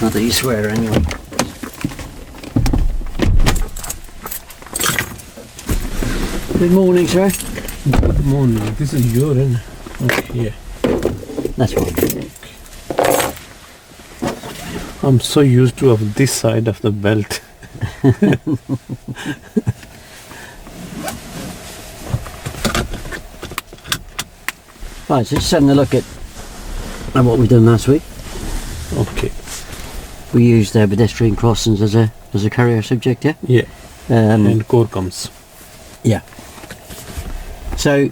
Not that you swear anyway. Good morning, sir. Good morning. This is urine. Okay, yeah. That's fine. I'm so used to of this side of the belt. Right, so just having a look at what we done last week. Okay. We used pedestrian crossings as a career subject, yeah? Yeah. And core comes. Yeah. So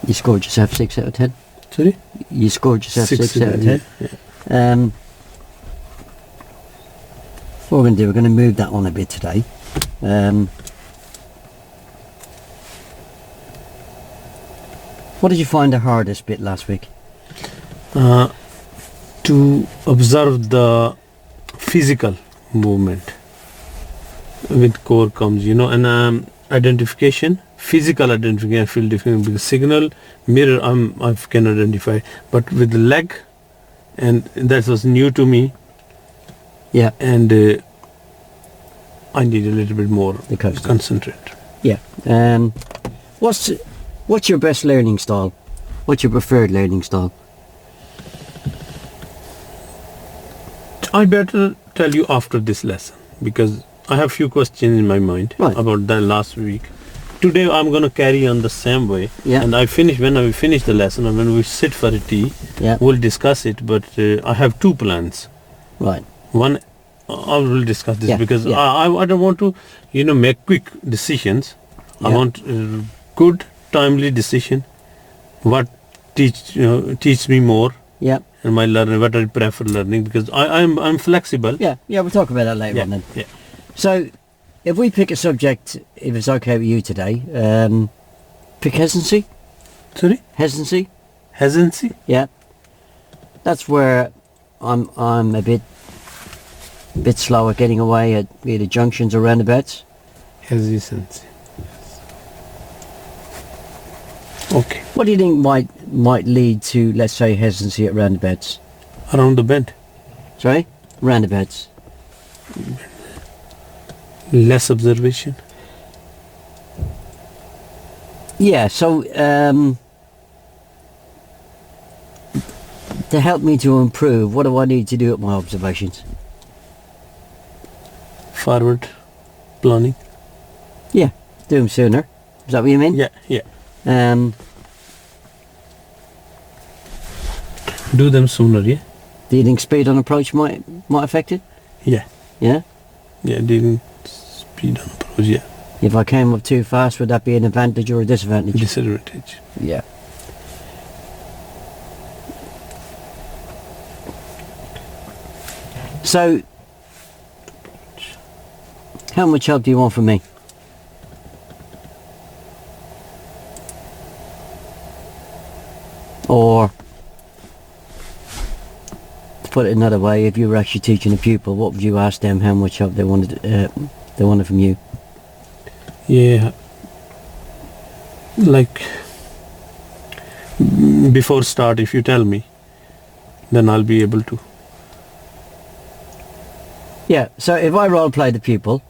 you scored yourself 6 out of 10. Sorry? You scored yourself 6 out of 10. Yeah. What we're going to do, we're going to move that on a bit today. What did you find the hardest bit last week? To observe the physical movement with core comes, and identification, physical identification, I feel different because signal, mirror, I can identify, but with the leg, and that was new to me. Yeah. And I need a little bit more concentrate. Yeah. What's your best learning style? What's your preferred learning style? I better tell you after this lesson because I have few questions in my mind about the last week. Today I'm going to carry on the same way. Yeah. And when I finish the lesson and when we sit for a tea, we'll discuss it. But I have two plans. Right. One, I will discuss this because I don't want to, make quick decisions. I want good, timely decision. What teach me more. Yeah. And my learning, what I prefer learning because I'm flexible. Yeah. We'll talk about that later on then. Yeah. So, if we pick a subject, if it's okay with you today, pick hesitancy. Sorry? Hesitancy. Hesitancy? Yeah. That's where I'm a bit slow at getting away at either junctions or roundabouts. Hesitancy. Okay. What do you think might lead to, let's say, hesitancy at roundabouts? Around the bend. Sorry? Roundabouts. Less observation. Yeah, so to help me to improve, what do I need to do at my observations? Forward planning. Yeah, do them sooner. Is that what you mean? Yeah. Do them sooner, yeah? Do you think speed on approach might affect it? Yeah. Yeah? Yeah, dealing speed on approach, yeah. If I came up too fast, would that be an advantage or a disadvantage? Disadvantage. Yeah. So, how much help do you want from me? Or, to put it another way, if you were actually teaching a pupil, what would you ask them how much help they wanted from you? Yeah. Like, before start, if you tell me, then I'll be able to. Yeah, so if I role play the pupil,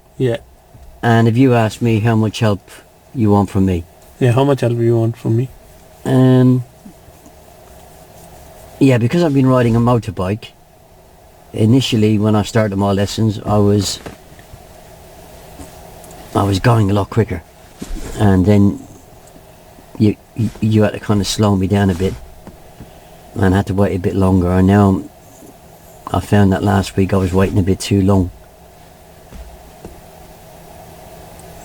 and if you ask me how much help you want from me. Yeah, how much help you want from me? Yeah, because I've been riding a motorbike, initially when I started my lessons, I was going a lot quicker, and then you had to kind of slow me down a bit, and I had to wait a bit longer, and now I found that last week I was waiting a bit too long.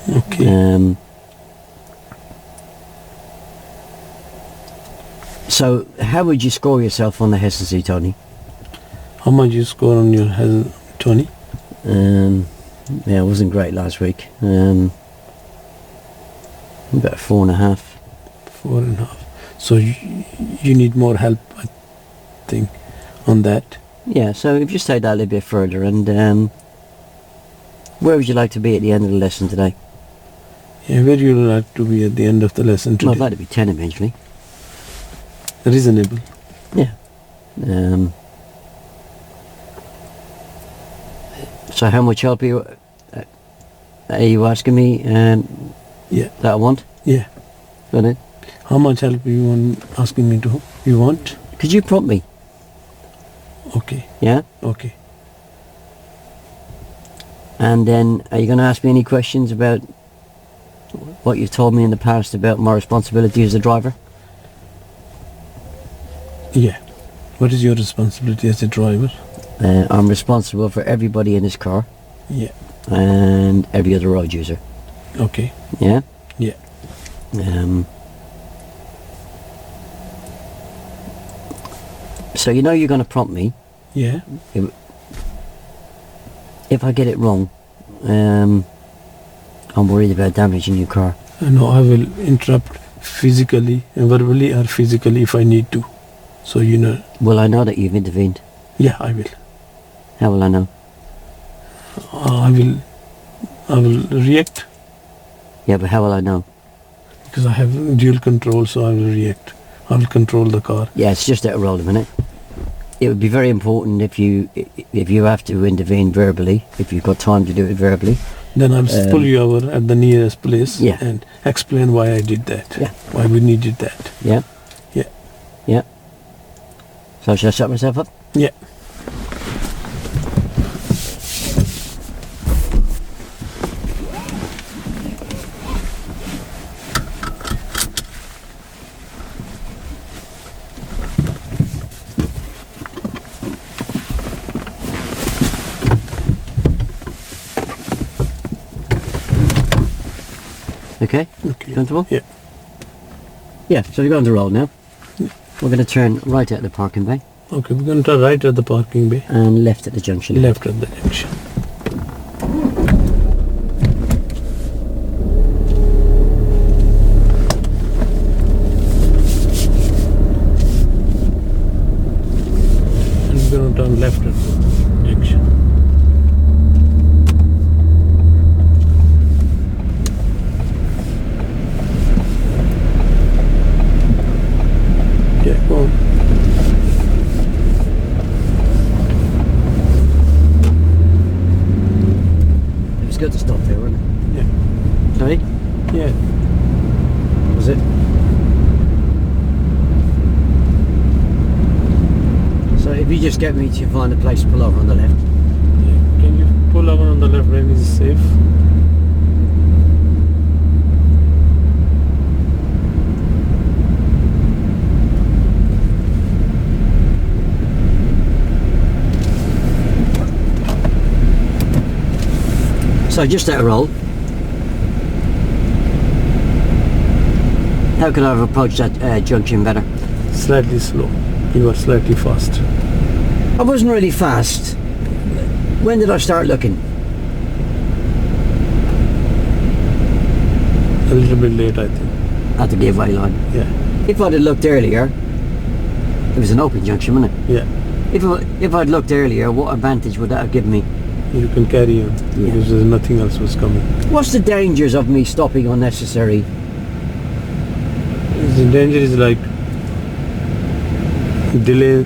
Okay. So, how would you score yourself on the hesitancy, Tony? How much you score on your Tony? Yeah, it wasn't great last week. About 4.5. 4.5. So you need more help, I think, on that. Yeah, so if you just take that a little bit further, and Where would you like to be at the end of the lesson today? Yeah, where you like to be at the end of the lesson Well, today? I'd like to be 10 eventually. Reasonable. Yeah. So how much help are you asking me Yeah. that I want? Yeah. Got it? How much help you want asking me to? You want? Could you prompt me? Okay. Yeah? Okay. And then are you going to ask me any questions about what you've told me in the past about my responsibility as a driver? Yeah. What is your responsibility as a driver? I'm responsible for everybody in this car Yeah. and every other road user. Okay. Yeah? Yeah. So you know you're going to prompt me. Yeah. If I get it wrong, I'm worried about damaging your car. No, I will interrupt physically, verbally or physically if I need to. So you know. Will I know that you've intervened? Yeah, I will. How will I know? I will react Yeah, but how will I know? because I have dual control, so I will react. I will control the car. Yeah, it's just out of roll a minute. It would be very important if you have to intervene verbally, if you've got time to do it verbally. Then I'll pull you over at the nearest place Yeah. and explain why I did that. Yeah. Why we needed that. Yeah? Yeah. Yeah. So should I shut myself up? Yeah. Okay? Okay. Comfortable? Yeah. Yeah, so we're going to roll now. We're going to turn right out the parking bay Okay, we're going to turn right at the parking bay. and left at the junction. Left at the junction. And we're going to turn left at the junction. Yeah, go on. It was good to stop there, wasn't it? Yeah. Sorry? Yeah. Was it? So if you just get me to find a place to pull over on the left. Yeah. Can you pull over on the left lane? Is it safe? So just out of roll. How could I have approached that junction better? Slightly slow. You are slightly fast. I wasn't really fast. When did I start looking? A little bit late, I think. At the gateway line. Yeah. If I'd have looked earlier, it was an open junction, wasn't it? Yeah. If I'd looked earlier, what advantage would that have given me? You can carry on because there's nothing else was coming. What's the dangers of me stopping unnecessary? The danger is like delay,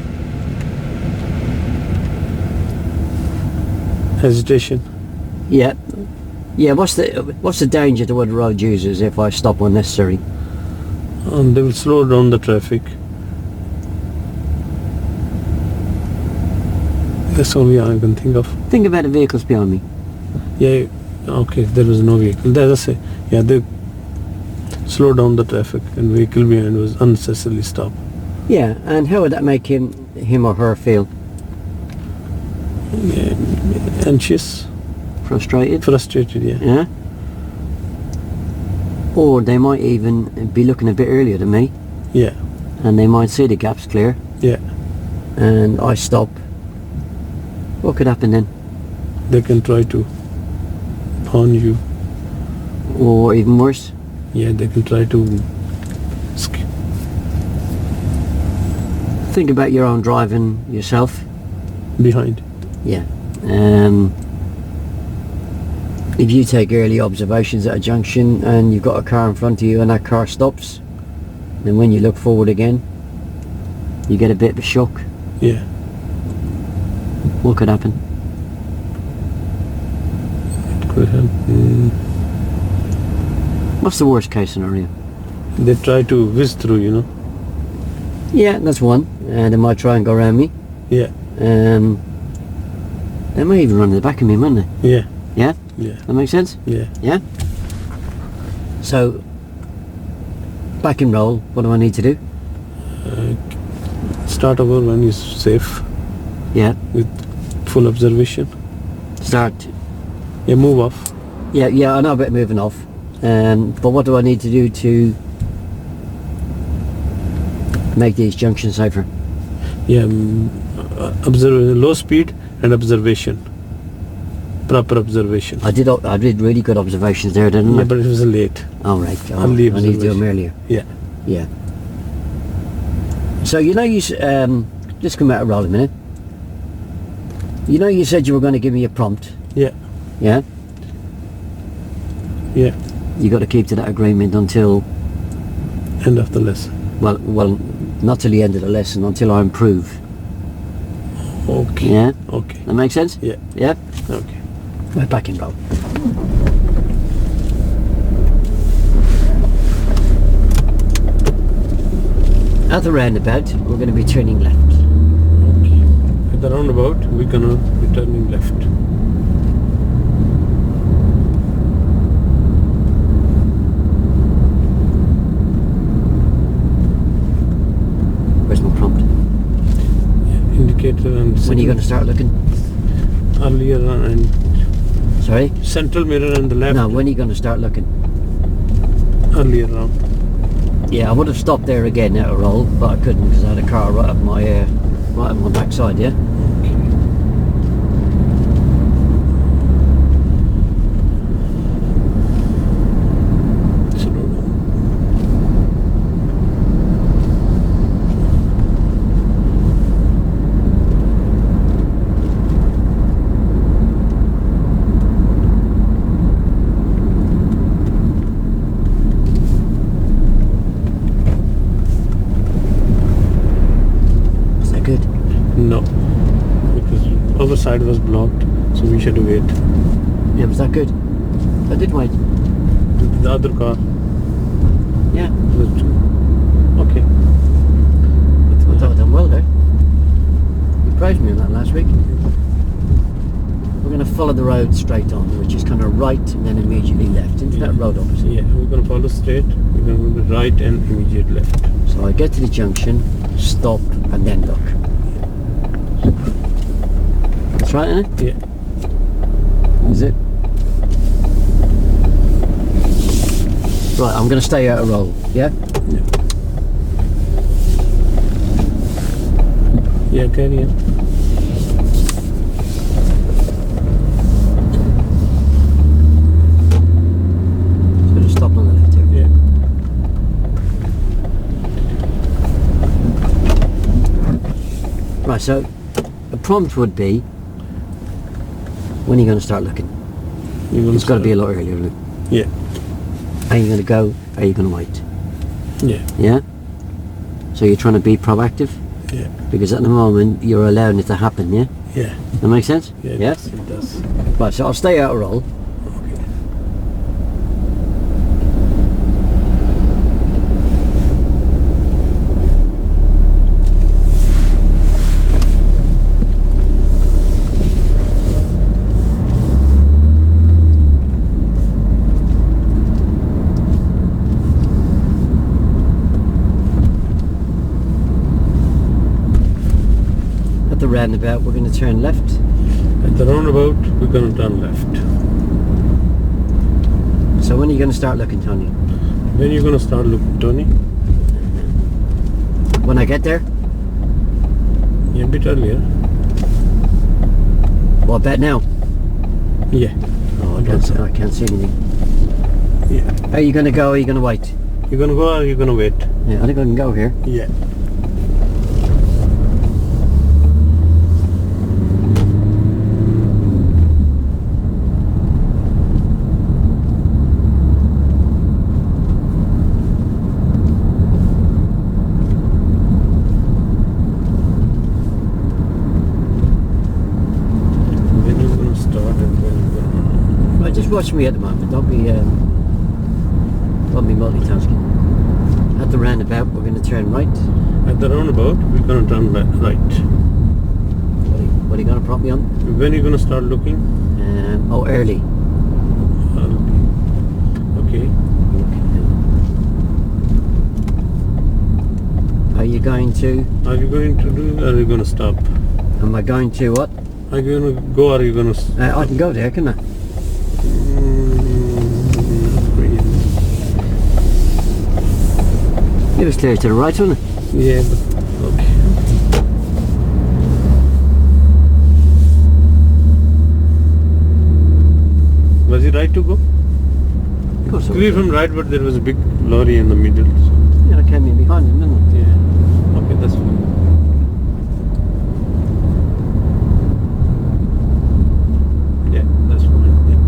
hesitation. Yeah. Yeah, what's the danger to other road users if I stop unnecessary? And they will slow down the traffic. That's only I can think of. Think about the vehicles behind me. Yeah, okay, there was no vehicle. That's a, yeah, they slow down the traffic and vehicle behind was unnecessarily stopped. Yeah, and how would that make him or her feel? Yeah, anxious, Frustrated? frustrated, yeah. Yeah? Or they might even be looking a bit earlier than me, Yeah, and they might see the gap's clear, yeah. and I stop. What could happen then? They can try to pawn you. Or even worse? Yeah, they can try to Think about your own driving yourself. behind. Yeah. if you take early observations at a junction and you've got a car in front of you and that car stops, then when you look forward again, you get a bit of a shock. Yeah. What could happen? It could happen. What's the worst case scenario? They try to whiz through, you know. Yeah, that's one. They might try and go around me. Yeah. They may even run to the back of me, mightn't they? Yeah. Yeah? Yeah. That makes sense? Yeah. Yeah? So, back and roll, what do I need to do? Start over when is safe Yeah. with full observation. Start. Yeah, move off. Yeah, I know about moving off. But what do I need to do to make these junctions safer? Yeah, observe low speed and observation. Proper observation. I did really good observations there, didn't I? Yeah, but it was late. Oh, right. Oh, I Early need to do them observation. earlier. Yeah. Yeah. So, just come out a roll a minute. You said you were going to give me a prompt. Yeah. Yeah? Yeah. You got to keep to that agreement until, End of the lesson. well, not till the end of the lesson, until I improve. Okay. Yeah? Okay. That makes sense? Yeah. Yeah? Okay. Right, back in roll. At the roundabout, we're going to be turning left. Okay. At the roundabout, we're gonna be turning left. Where's my prompt? Yeah. Indicator and When are you going to start looking? earlier and Sorry? central mirror and the left. No, when are you going to start looking? Earlier on. Yeah, I would have stopped there again at a roll, but I couldn't because I had a car right up my backside, yeah? Slow down. Is that good? No, because other side was blocked, so we should wait. Yeah, was that good? I did wait. The other car Yeah. was okay. I thought I'd done well there. You praised me on that last week. We're going to follow the road straight on, which is kind of right and then immediately left into that road opposite. Yeah, we're gonna follow straight. We're gonna go right and immediate left. So I get to the junction, stop, and then look. That's right, isn't it? Yeah. Is it? Right, I'm going to stay out of roll, yeah? Yeah. Yeah, carry on. Just going to stop on the left here. Yeah. Right, so the prompt would be, when are you going to start looking? It's got to be a lot earlier, look. Yeah. Are you going to go? Are you going to wait? Yeah. Yeah? So you're trying to be proactive? Yeah. Because at the moment, you're allowing it to happen, yeah? Yeah. That makes sense? Yeah. Yeah? It does. Right, so I'll stay out of roll. Okay. At the roundabout, we're going to turn left. At the roundabout, we're gonna turn left. So when are you going to start looking, Tony? When you gonna start looking, Tony? When I get there? Yeah, a bit earlier. Well, I bet now. Yeah. Oh, I can't see anything. Yeah. Are you going to go or are you going to wait? You gonna go or you gonna wait? Yeah, I think I can go here. Yeah. Just watch me at the moment. Don't be multitasking. At the roundabout, we're going to turn right. At the roundabout, we're going to turn right. What are you going to prompt me on? When are you going to start looking? Early. Okay. Are you going to? Are you going to do? Or are you going to stop? Am I going to what? Are you going to go? Or are you going to? I can go there, can I? It was clear to the right, wasn't it? Yeah. Okay. Was it right to go? Of course. Clear from right, but there was a big lorry in the middle. So. Yeah, I came in behind him, didn't I? Yeah. Okay, that's fine. Yeah, that's fine. Yeah.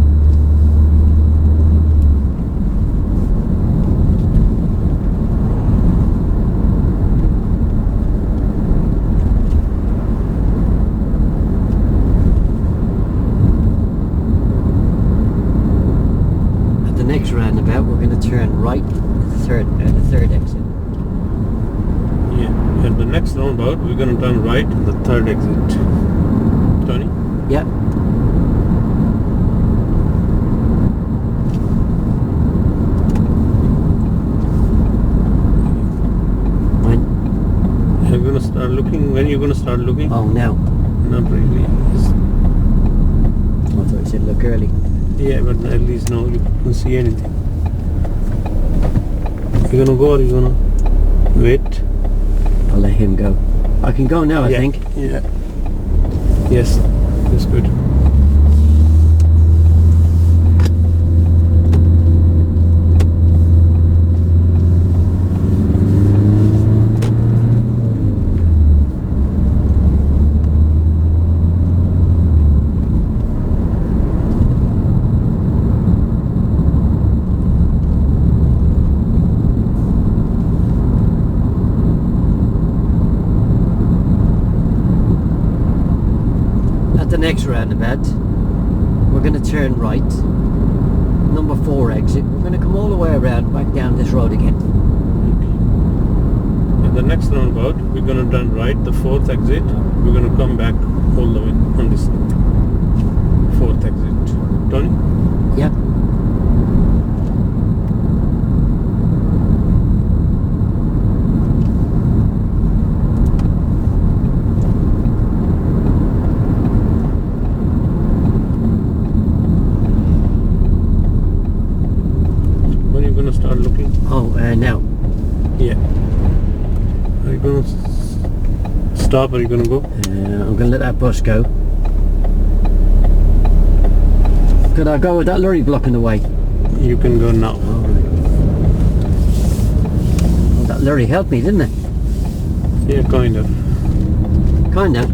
At the next roundabout, we're going to turn right at the third exit. Yeah. At the next roundabout, we're going to turn right in the third exit. Tony? Yeah. When? You're going to start looking. When are you going to start looking? Oh, now. Not really. I thought you said look early. Yeah, but at least now you can see anything. You gonna go or you gonna wait? I'll let him go. I can go now, I think. Yeah. Yes, that's good. The next roundabout, we're going to turn right, number 4 exit. We're going to come all the way around back down this road again. At the next roundabout, we're going to turn right, the 4th exit. We're going to come back all the way on this 4th exit. Tony? Yeah. Start looking. Now. Yeah. Are you going to stop or are you going to go? I'm going to let that bus go. Could I go with that lorry blocking the way? You can go now. All right. Well, that lorry helped me, didn't it? Yeah, kind of. Kind of.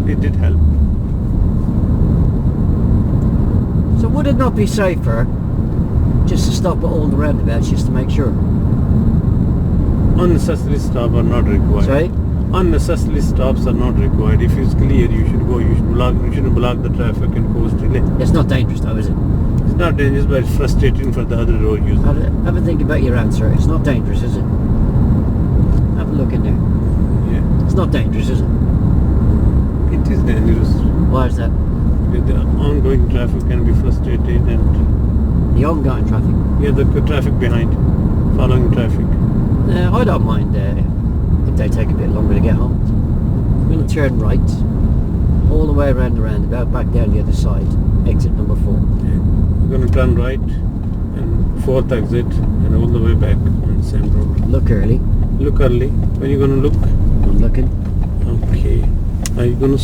It did help. So would it not be safer just to stop at all the roundabouts just to make sure? Unnecessary stops are not required. Sorry? Unnecessary stops are not required. If it's clear, you should go. You shouldn't block the traffic and cause delay. It's not dangerous though, is it? It's not dangerous, but it's frustrating for the other road users. Have a think about your answer. It's not dangerous, is it? Have a look in there. Yeah. It's not dangerous, is it? It is dangerous. Why is that? Because the ongoing traffic can be frustrated and The ongoing traffic. yeah, the traffic behind, following traffic. I don't mind if they take a bit longer to get home. I'm going to turn right, all the way around the roundabout, back down the other side, exit number 4. We're going to turn right and 4th exit and all the way back on the same road. Look early. Look early. When are you going to look? I'm looking. Okay. Are you going to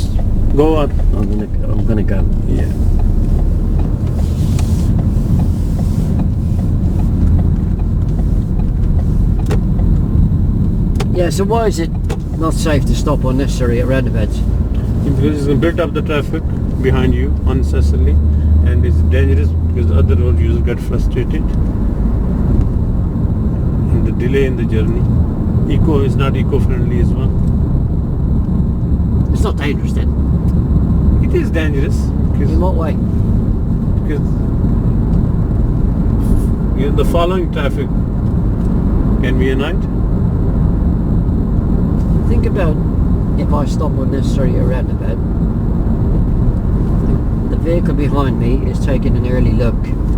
go or? I'm gonna go. Yeah. Yeah, so why is it not safe to stop unnecessary at roundabouts? Because it's going to build up the traffic behind you unnecessarily, and it's dangerous because other road users get frustrated. And the delay in the journey. Eco is not eco-friendly as well. It's not dangerous then. It is dangerous In what way? because the following traffic can be a night. Think about if I stop unnecessarily at a roundabout. The vehicle behind me is taking an early look.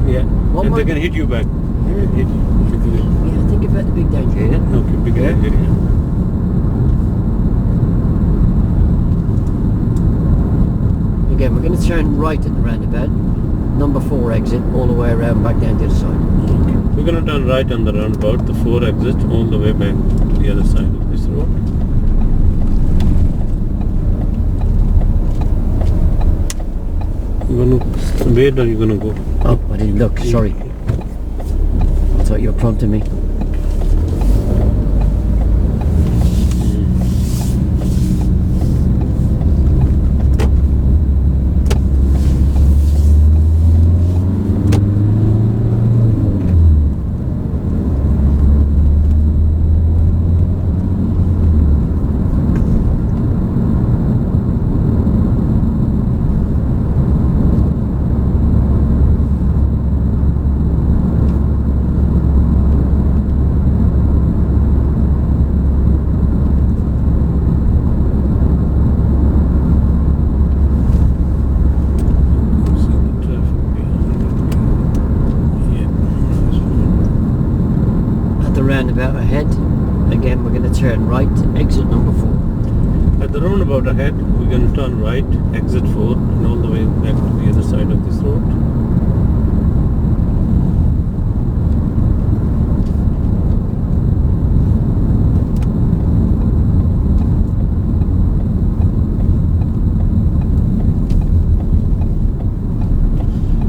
Yeah, What and they might- can hit you back. They can hit you. Yeah, think about the big danger, yeah? Okay, big danger. Yeah. Again, we're going to turn right at the roundabout. Number 4 exit, all the way around back down to the side. Okay. We're gonna turn right on the roundabout, the 4 exit, all the way back to the other side of this road. Where are you gonna go? Oh, I didn't look, sorry. I thought you were prompting me. Roundabout ahead. Again, we're going to turn right, exit number 4. At the roundabout ahead, we're going to turn right, exit 4, and all the way back to the other side of this road.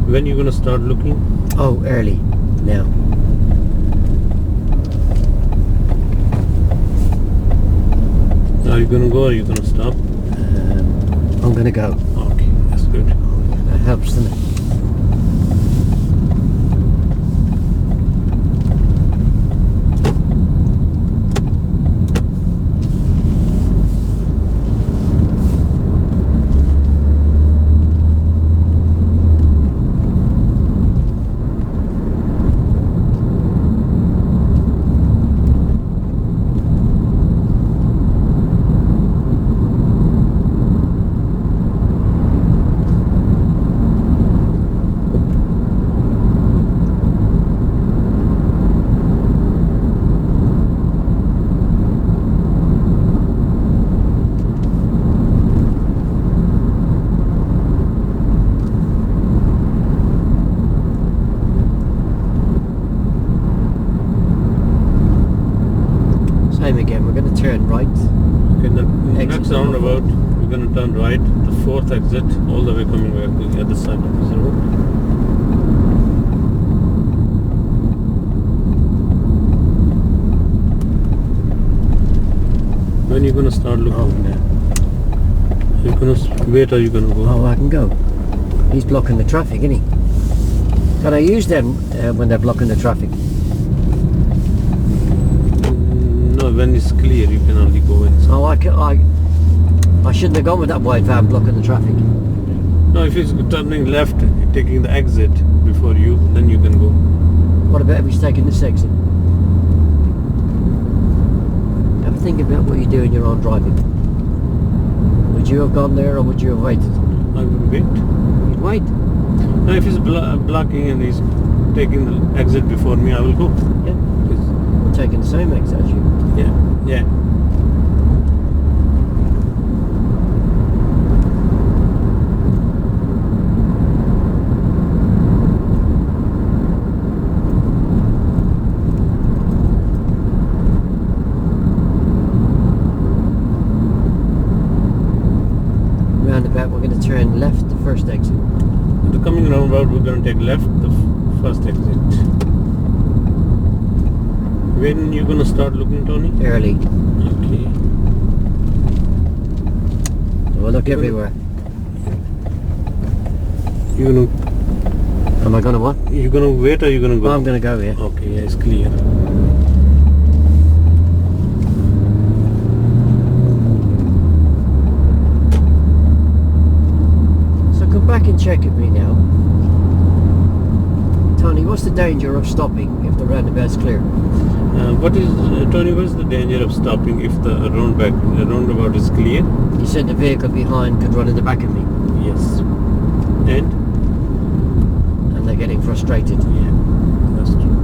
When are you going to start looking? Oh, early now. Are you going to go or are you going to stop? I'm going to go. Okay, that's good. That helps, doesn't it? Same again, we're going to turn right. Okay, the Exit next number roundabout, we're going to turn right, the 4th exit, all the way coming back to the other side of this road. When are you going to start looking? Oh, no. You're going to, where are you going to go? Oh, I can go. He's blocking the traffic, isn't he? Can I use them when they're blocking the traffic? No, when it's clear, you can only go in. Oh, I shouldn't have gone with that wide van blocking the traffic. No, if it's turning left, taking the exit before you, then you can go. What about if he's taking this exit? Have a think about what you do when you're on driving. Would you have gone there or would you have waited? I will wait. You'd wait. Now, if he's blocking and he's taking the exit before me, I will go. Yeah. Yes. We're taking the same exit as you. Yeah, yeah. Roundabout, we're going to turn left, the first exit. The coming roundabout, we're going to take left, the first exit. When you going to start looking, Tony? Early. Okay. We'll look everywhere. You gonna Am I going to what? wait or you gonna go? I'm going to go here. Okay, yeah, it's clear. check with me now. Tony, what's the danger of stopping if the roundabout's clear? Tony, what's the danger of stopping if the roundabout is clear? You said the vehicle behind could run in the back of me. Yes. And they're getting frustrated. Yeah, that's true.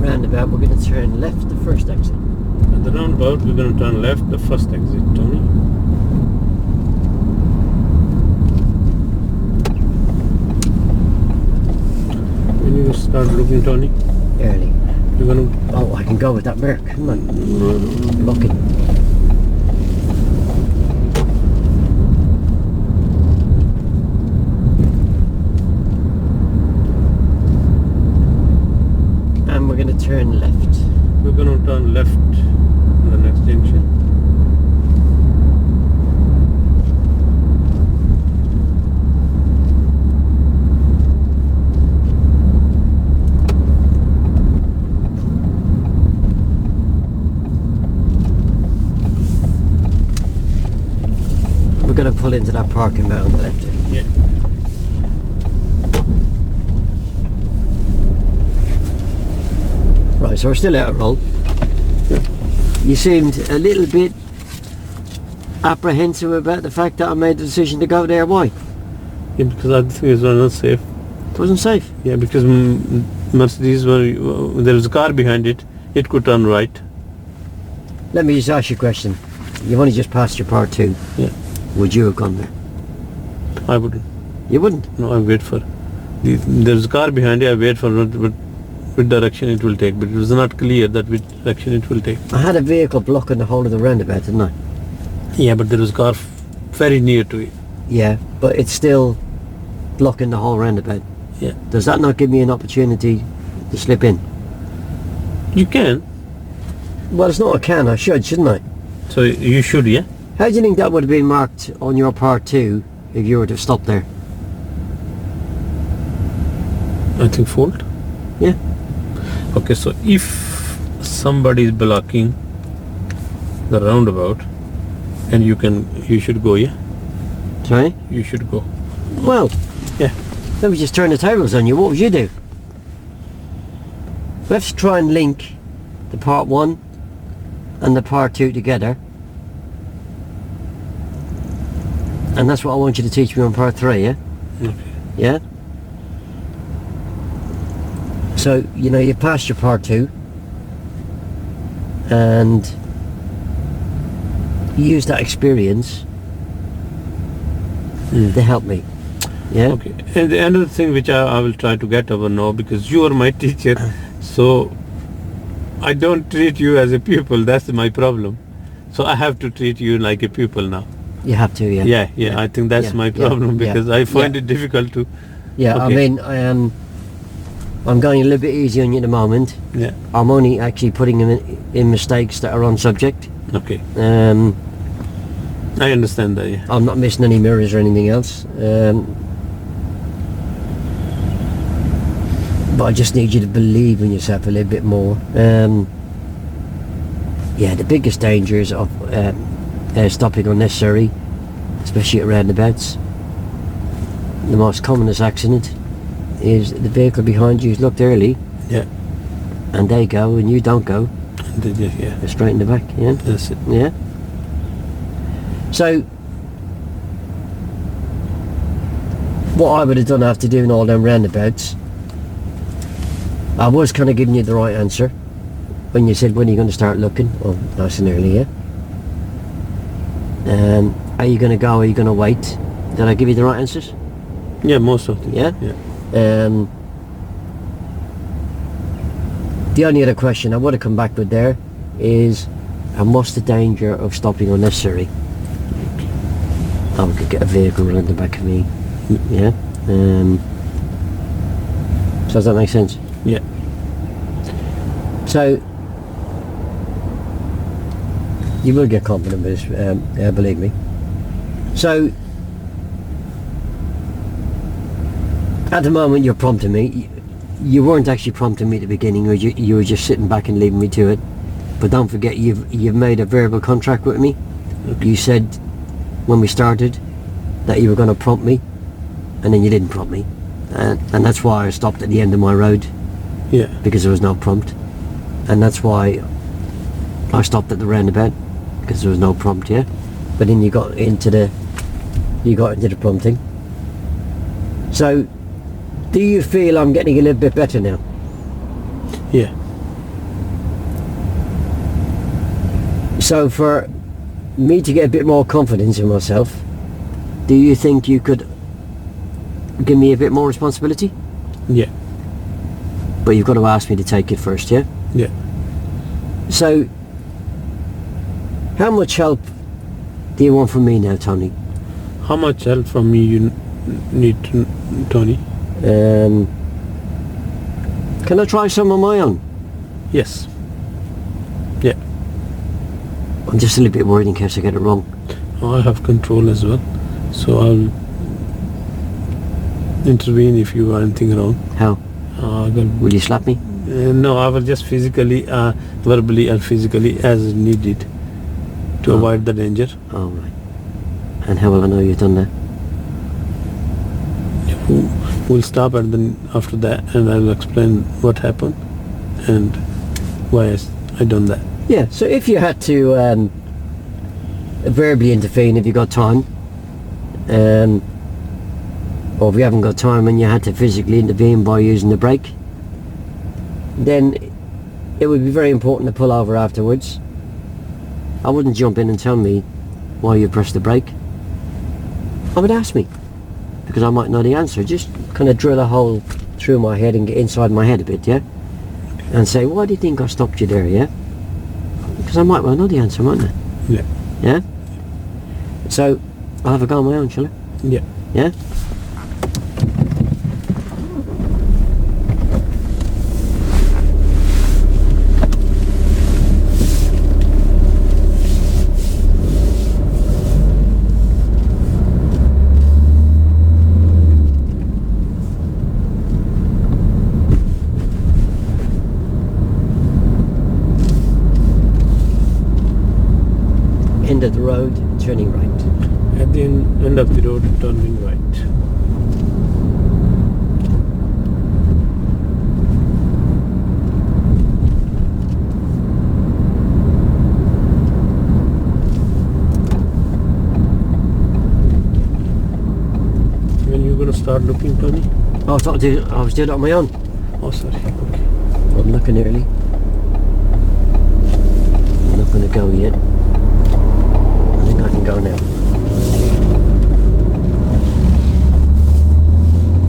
Roundabout, we're going to turn left the first exit. At the roundabout, we're going to turn left the first exit, Tony. When you start looking, Tony, Early. you're going to... Oh, I can go with that Merc. Come on. No. Looking. And we're going to turn left. We're going to turn left in the next junction. We're going to pull into that parking lot on the left. Yeah. Right, so we're still out of roll. You seemed a little bit apprehensive about the fact that I made the decision to go there. Why? Yeah, because I think it was not safe. It wasn't safe. Yeah, because Mercedes, there was a car behind it. It could turn right. Let me just ask you a question. You've only just passed your part 2. Yeah. Would you have gone there? I wouldn't. You wouldn't? No, I wait for. There's a car behind it. I wait for it, but which direction it will take. But it was not clear that which direction it will take. I had a vehicle blocking the whole of the roundabout, didn't I? Yeah, but there was a car very near to it. Yeah, but it's still blocking the whole roundabout. Yeah. Does that not give me an opportunity to slip in? You can. Well, it's not a can. I should, shouldn't I? So you should, yeah. How do you think that would have been marked on your part 2 if you were to have stopped there? I think fault. Yeah. Okay, so if somebody is blocking the roundabout, and you should go, yeah. Sorry? You should go. Well, Yeah. let me just turn the tables on you. What would you do? Let's try and link the part 1 and the part 2 together. And that's what I want you to teach me on part 3, yeah? Okay. Yeah? So, you know, you passed your part 2 and you use that experience to help me. Yeah? Okay. And another thing which I will try to get over now, because you are my teacher, so I don't treat you as a pupil. That's my problem. So I have to treat you like a pupil now. You have to, yeah. Yeah. I think that's Yeah, my yeah, problem, yeah, because I find yeah. it difficult to. Yeah, I Okay. mean, I'm going a little bit easy on you at the moment. Yeah. I'm only actually putting in mistakes that are on subject. Okay. I I understand that. Yeah. I'm not missing any mirrors or anything else. But I just need you to believe in yourself a little bit more. Yeah, the biggest dangers of stopping unnecessary, especially at roundabouts. The most commonest accident is the vehicle behind you's looked early, Yeah. and they go and you don't go. Yeah. They're straight in the back, yeah? That's it. Yeah? So, what I would have done after doing all them roundabouts, I was kind of giving you the right answer when you said, when are you going to start looking? Oh, nice and early, yeah? Are you going to go, are you going to wait? Did I give you the right answers? Yeah, most of them. Yeah? Yeah. The only other question I would have come back with there is, and what's the danger of stopping unnecessary? I could get a vehicle around the back of me. Yeah? So does that make sense? Yeah. So, you will get confident with this, believe me. So, At the moment you're prompting me. You weren't actually prompting me at the beginning. You were just sitting back and leaving me to it. But don't forget, you've made a verbal contract with me. Okay. You said when we started that you were going to prompt me, and then you didn't prompt me, and that's why I stopped at the end of my road, Yeah. because there was no prompt, and that's why I stopped at the roundabout, because there was no prompt. Yeah, but then you got into the prompting. So, do you feel I'm getting a little bit better now? Yeah. So for me to get a bit more confidence in myself, do you think you could give me a bit more responsibility? Yeah. But you've got to ask me to take it first, yeah? Yeah. So, how much help do you want from me now, Tony? How much help from me you need, Tony? Can I try some on my own? Yes. Yeah. I'm just a little bit worried in case I get it wrong. I have control as well, so I'll intervene if you are anything wrong. How? Will you slap me? No, I will just physically, verbally and physically as needed to Oh. avoid the danger. Oh, right. And how will I know you've done that? We'll stop and then after that, and I'll explain what happened and why I done that. Yeah, so if you had to verbally intervene if you got time, or if you haven't got time and you had to physically intervene by using the brake, then it would be very important to pull over afterwards. I wouldn't jump in and tell me why you pressed the brake. I would ask me, because I might know the answer. Just kind of drill a hole through my head and get inside my head a bit, yeah? And say, why do you think I stopped you there, yeah? Because I might well know the answer, mightn't I? Yeah. Yeah? So, I'll have a go on my own, shall I? Yeah. Yeah? End of the road, turning right. At the end of the road, turning right. When you gonna start looking, Tony? I was doing it on my own. Oh, sorry. Okay. I'm looking early. I'm not going to go yet. I think I can go now.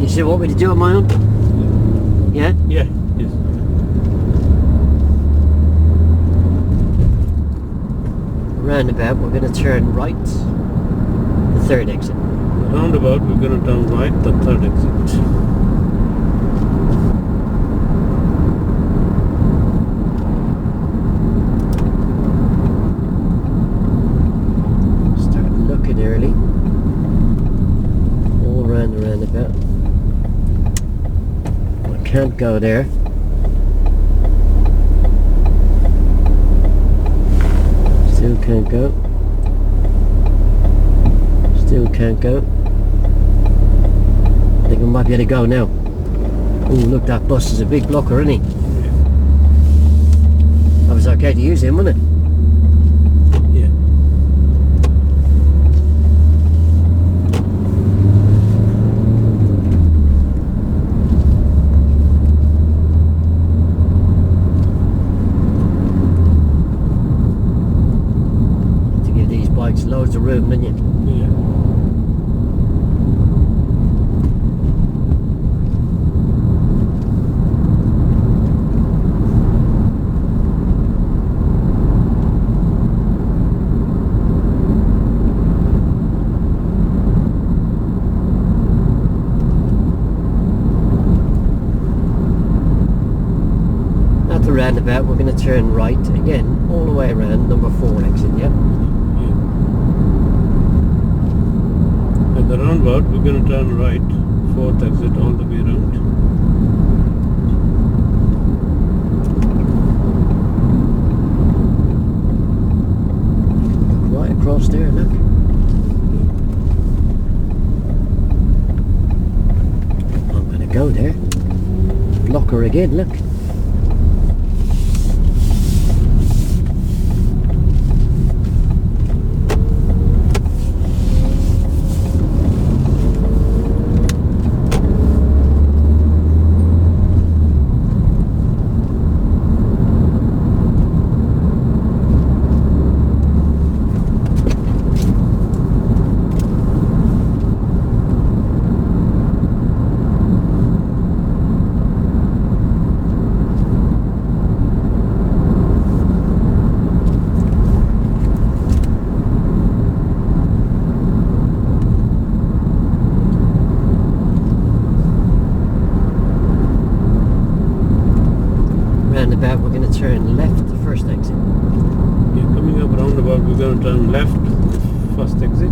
You still want me to do it on my own? Yeah? Yeah. Yes. Roundabout, we're going to turn right. The third exit. Roundabout, we're gonna turn right, the third exit. Start looking early. All around the roundabout. I can't go there. Still can't go. Still can't go. I think I might be able to go now. Oh, look, that bus is a big blocker, isn't he? That was okay to use him, wasn't it? Yeah. To give these bikes loads of room, didn't you? Yeah. At the roundabout, we're going to turn right again, all the way around, number 4 exit, yeah? At the roundabout, we're gonna turn right 4th exit all the way around. Right across there, look. I'm gonna go there. Block her again, look. Roundabout, we're going to turn left the first exit. Yeah, coming up roundabout, we're going to turn left, first exit.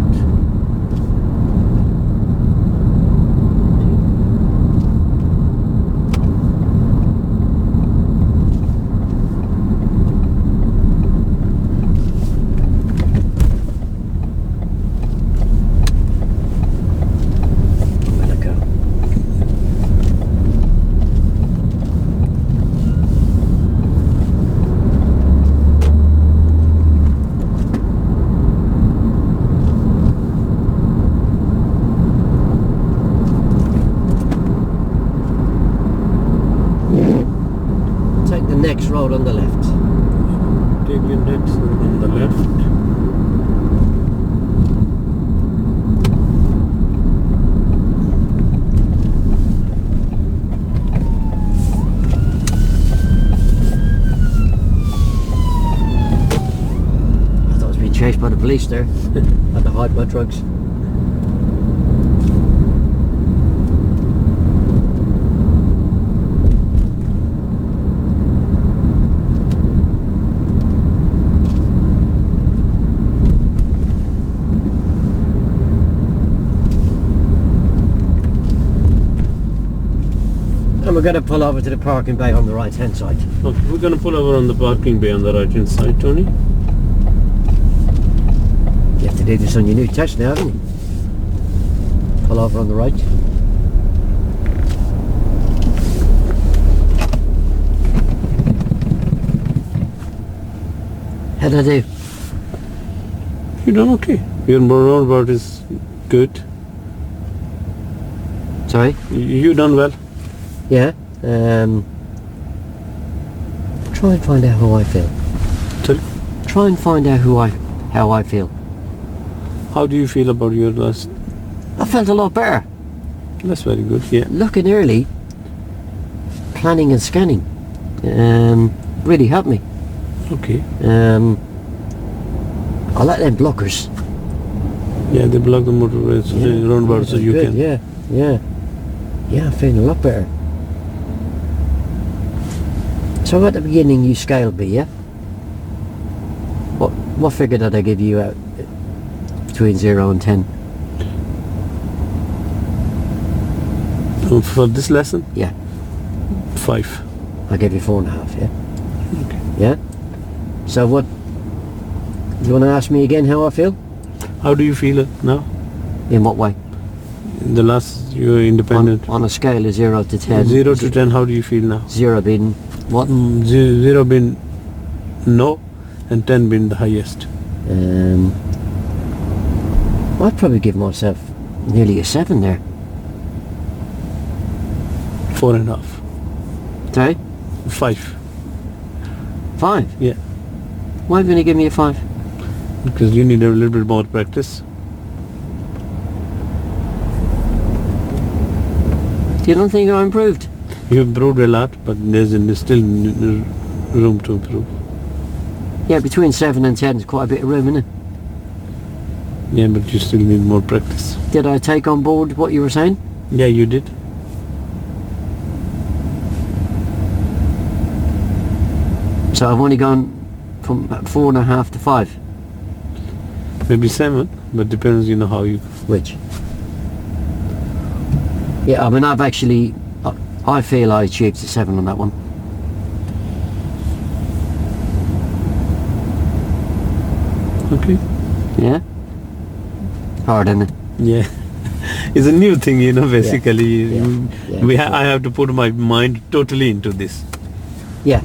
I'm going to go. Take the next road on the left. Take the next road on the left. I thought I was being chased by the police there. Had to hide my drugs. And we're going to pull over to the parking bay on the right hand side. Okay, we're going to pull over on the parking bay on the right hand side, Tony. You have to do this on your new test now, haven't you? Pull over on the right. How did I do? You done okay. Your roundabout is good. Sorry? You done well. Yeah. Try and find out how I feel. Sorry? Try and find out how I feel. How do you feel about your last? I felt a lot better. That's very good. Yeah. Looking early, planning and scanning, really helped me. Okay. I like them blockers. Yeah, they block the motorways, roundabout, so you good, can. Yeah, I'm feeling a lot better. So at the beginning you scaled me, yeah? What figure did I give you out between 0 and 10? For this lesson? Yeah. 5. I gave you 4.5, yeah? Okay. Yeah? So what, you want to ask me again how I feel? How do you feel it now? In what way? In the last, you're independent. On a scale of 0 to 10. 0 to 10, how do you feel now? 0 being what? 0 being no, and 10 being the highest. I'd probably give myself nearly a 7 there. 4.5. Sorry? 5. 5? Yeah. Why are you going to give me a 5? Because you need a little bit more practice. You don't think I improved? You improved a lot, but there's still room to improve. Yeah, between 7 and 10 is quite a bit of room, isn't it? Yeah, but you still need more practice. Did I take on board what you were saying? Yeah, you did. So I've only gone from 4.5 to 5. Maybe 7, but depends, how you... Which? Yeah, I mean, I've actually, I feel I achieved a 7 on that one. Okay. Yeah? Hard, isn't it? Yeah. It's a new thing, you know, basically. Yeah. I have to put my mind totally into this. Yeah.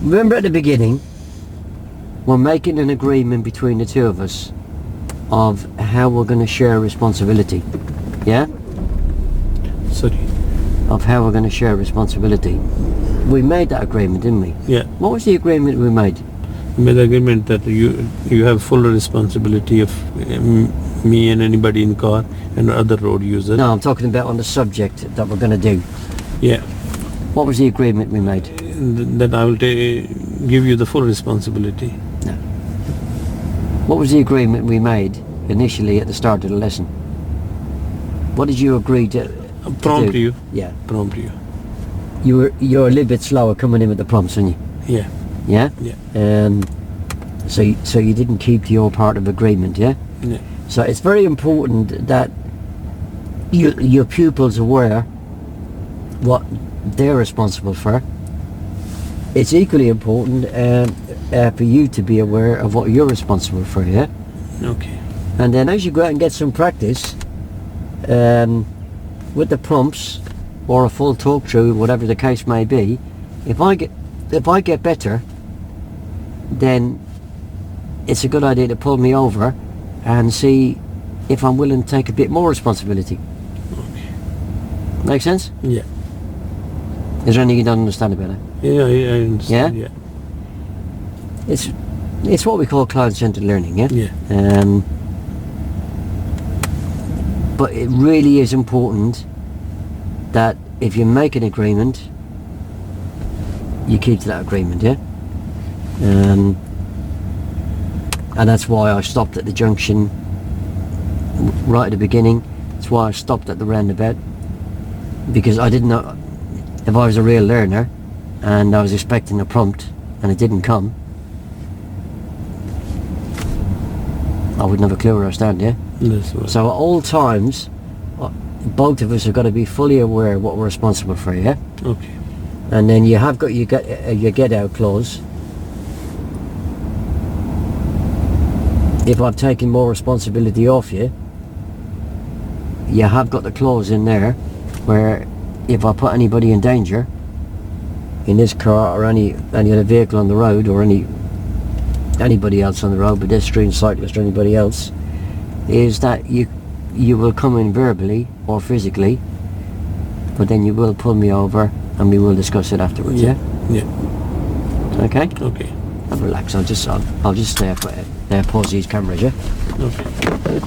Remember at the beginning, we're making an agreement between the two of us of how we're going to share responsibility. Yeah? Sorry. Of how we're going to share responsibility. We made that agreement, didn't we? Yeah. What was the agreement we made? We made the agreement that you have full responsibility of me and anybody in car and other road users. No, I'm talking about on the subject that we're going to do. Yeah. What was the agreement we made? That I will give you the full responsibility. No. What was the agreement we made initially at the start of the lesson? What did you agree to Prompt do? you. Yeah. Prompt you. You're a little bit slower coming in with the prompts, aren't you? Yeah. Yeah? Yeah. So you didn't keep to your part of agreement, yeah? Yeah. So it's very important that your pupils are aware what they're responsible for. It's equally important for you to be aware of what you're responsible for, yeah? Okay. And then as you go out and get some practice with the prompts or a full talk through, whatever the case may be, if I get better, then it's a good idea to pull me over and see if I'm willing to take a bit more responsibility. Okay. Make sense? Yeah. Is there anything you don't understand about it? Yeah, I understand. Yeah? Yeah. It's what we call client-centered learning, yeah? Yeah. But it really is important that if you make an agreement, you keep to that agreement, yeah? And that's why I stopped at the junction right at the beginning. That's why I stopped at the roundabout, because I didn't know if I was a real learner and I was expecting a prompt and it didn't come, I wouldn't have a clue where I stand, yeah? That's right. So at all times, both of us have got to be fully aware of what we're responsible for, yeah? Okay. And then you have got your get out clause. If I've taken more responsibility off you, you have got the clause in there where if I put anybody in danger in this car or any other vehicle on the road, or anybody else on the road, pedestrian, cyclist or anybody else, is that you will come in verbally or physically, but then you will pull me over and we will discuss it afterwards, yeah? Yeah. Okay? Okay. Relax, I'll just stay there, pause these cameras, yeah? Okay.